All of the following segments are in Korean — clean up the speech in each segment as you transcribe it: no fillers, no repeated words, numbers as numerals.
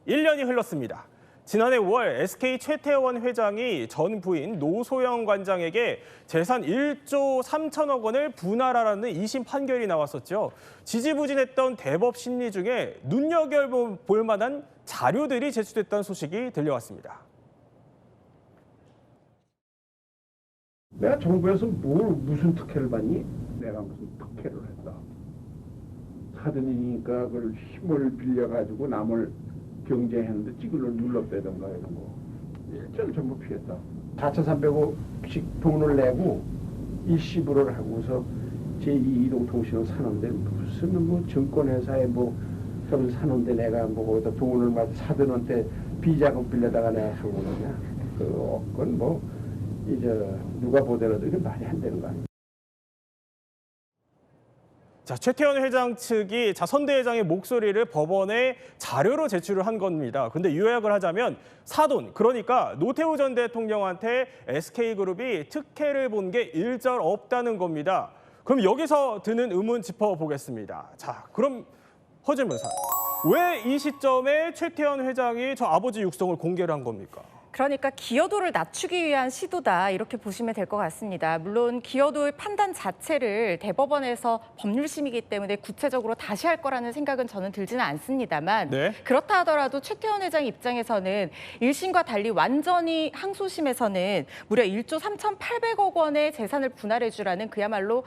1년이 흘렀습니다. 지난해 5월 SK 최태원 회장이 전 부인 노소영 관장에게 재산 1조 3천억 원을 분할하라는 2심 판결이 나왔었죠. 지지부진했던 대법 심리 중에 눈여겨볼 만한 자료들이 제출됐다는 소식이 들려왔습니다. 내가 정부에서 무슨 특혜를 받니? 내가 무슨 특혜를 했다. 사돈이니까 그걸 힘을 빌려가지고 남을 경쟁했는데 찌글러 눌러빼던가 이런 거. 일절 전부 피했다. 4,300억씩 돈을 내고 일시불을 하고서 제2이동통신을 사는데 무슨 뭐 증권회사에 뭐 그걸 사는데 내가 뭐 거기다 돈을 막 사돈한테 비자금 빌려다가 내가 한 거냐. 그건 뭐 이제 누가 보더라도 이게 말이 안 되는 거 아니에요. 자, 최태원 회장 측이 자선대 회장의 목소리를 법원에 자료로 제출을 한 겁니다. 근데 요약을 하자면 사돈, 그러니까 노태우 전 대통령한테 SK그룹이 특혜를 본 게 일절 없다는 겁니다. 그럼 여기서 드는 의문 짚어보겠습니다. 자, 그럼 허준 변호사, 왜 이 시점에 최태원 회장이 저 아버지 육성을 공개를 한 겁니까? 그러니까 기여도를 낮추기 위한 시도다 이렇게 보시면 될 것 같습니다. 물론 기여도의 판단 자체를 대법원에서 법률심이기 때문에 구체적으로 다시 할 거라는 생각은 저는 들지는 않습니다만 네. 그렇다 하더라도 최태원 회장 입장에서는 1심과 달리 완전히 항소심에서는 무려 1조 3,800억 원의 재산을 분할해 주라는 그야말로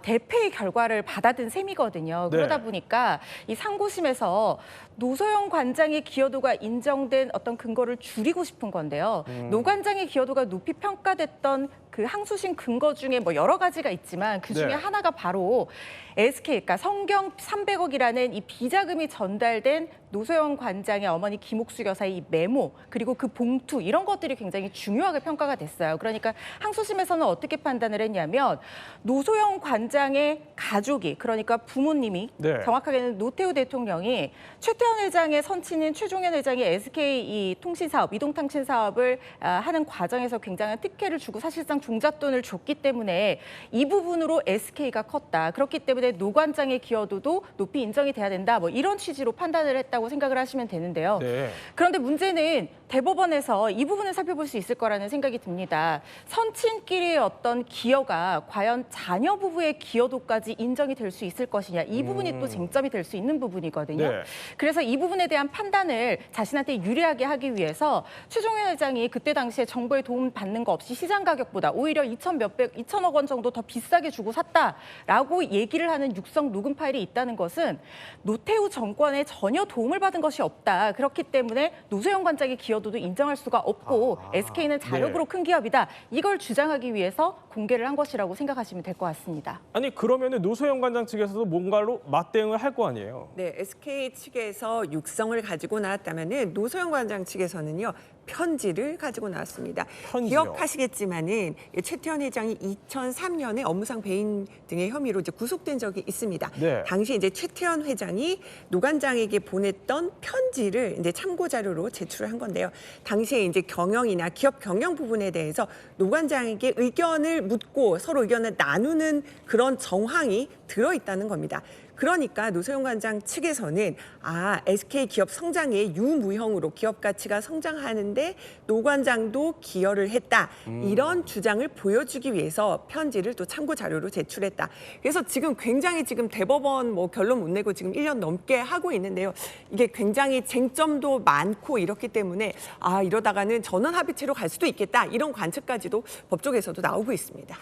대패의 결과를 받아든 셈이거든요. 네. 그러다 보니까 이 상고심에서 노소영 관장의 기여도가 인정된 어떤 근거를 줄이고 싶은 건데요. 노 관장의 기여도가 높이 평가됐던 그 항소심 근거 중에 뭐 여러 가지가 있지만 그 중에 네. 하나가 바로 SK, 그러니까 성경 300억이라는 이 비자금이 전달된 노소영 관장의 어머니 김옥수 여사의 이 메모, 그리고 그 봉투, 이런 것들이 굉장히 중요하게 평가가 됐어요. 그러니까 항소심에서는 어떻게 판단을 했냐면 노소영 관장의 가족이, 그러니까 부모님이, 네. 정확하게는 노태우 대통령이 최태원 회장의 선친인 최종현 회장이 SK 이 통신사업, 이동통신 사업을 하는 과정에서 굉장한 특혜를 주고 사실상 종잣돈을 줬기 때문에 이 부분으로 SK가 컸다. 그렇기 때문에 노 관장의 기여도도 높이 인정이 돼야 된다. 뭐 이런 취지로 판단을 했다고 생각을 하시면 되는데요. 네. 그런데 문제는 대법원에서 이 부분을 살펴볼 수 있을 거라는 생각이 듭니다. 선친끼리의 어떤 기여가 과연 자녀 부부의 기여도까지 인정이 될 수 있을 것이냐. 이 부분이 또 쟁점이 될 수 있는 부분이거든요. 네. 그래서 이 부분에 대한 판단을 자신한테 유리하게 하기 위해서 최종현 회장이 그때 당시에 정부의 도움 받는 거 없이 시장 가격보다 오히려 2천억 원 정도 더 비싸게 주고 샀다라고 얘기를 하는 육성 녹음 파일이 있다는 것은 노태우 정권에 전혀 도움을 받은 것이 없다. 그렇기 때문에 노소영 관장의 기여도도 인정할 수가 없고 SK는 자력으로 네. 큰 기업이다. 이걸 주장하기 위해서 공개를 한 것이라고 생각하시면 될 것 같습니다. 아니 그러면은 노소영 관장 측에서도 뭔가로 맞대응을 할 거 아니에요? 네, SK 측에서 육성을 가지고 나왔다면은 노소영 관장 측에서는요. 편지를 가지고 나왔습니다. 편지요? 기억하시겠지만은 최태원 회장이 2003년에 업무상 배임 등의 혐의로 이제 구속된 적이 있습니다. 네. 당시 이제 최태원 회장이 노 관장에게 보냈던 편지를 이제 참고 자료로 제출을 한 건데요. 당시에 이제 경영이나 기업 경영 부분에 대해서 노 관장에게 의견을 묻고 서로 의견을 나누는 그런 정황이 들어 있다는 겁니다. 그러니까 노소영 관장 측에서는 SK 기업 성장의 유무형으로 기업 가치가 성장하는데 노 관장도 기여를 했다. 이런 주장을 보여주기 위해서 편지를 또 참고 자료로 제출했다. 그래서 지금 굉장히 지금 대법원 뭐 결론 못 내고 지금 1년 넘게 하고 있는데요. 이게 굉장히 쟁점도 많고 이렇기 때문에 이러다가는 전원 합의체로 갈 수도 있겠다. 이런 관측까지도 법조계에서도 나오고 있습니다.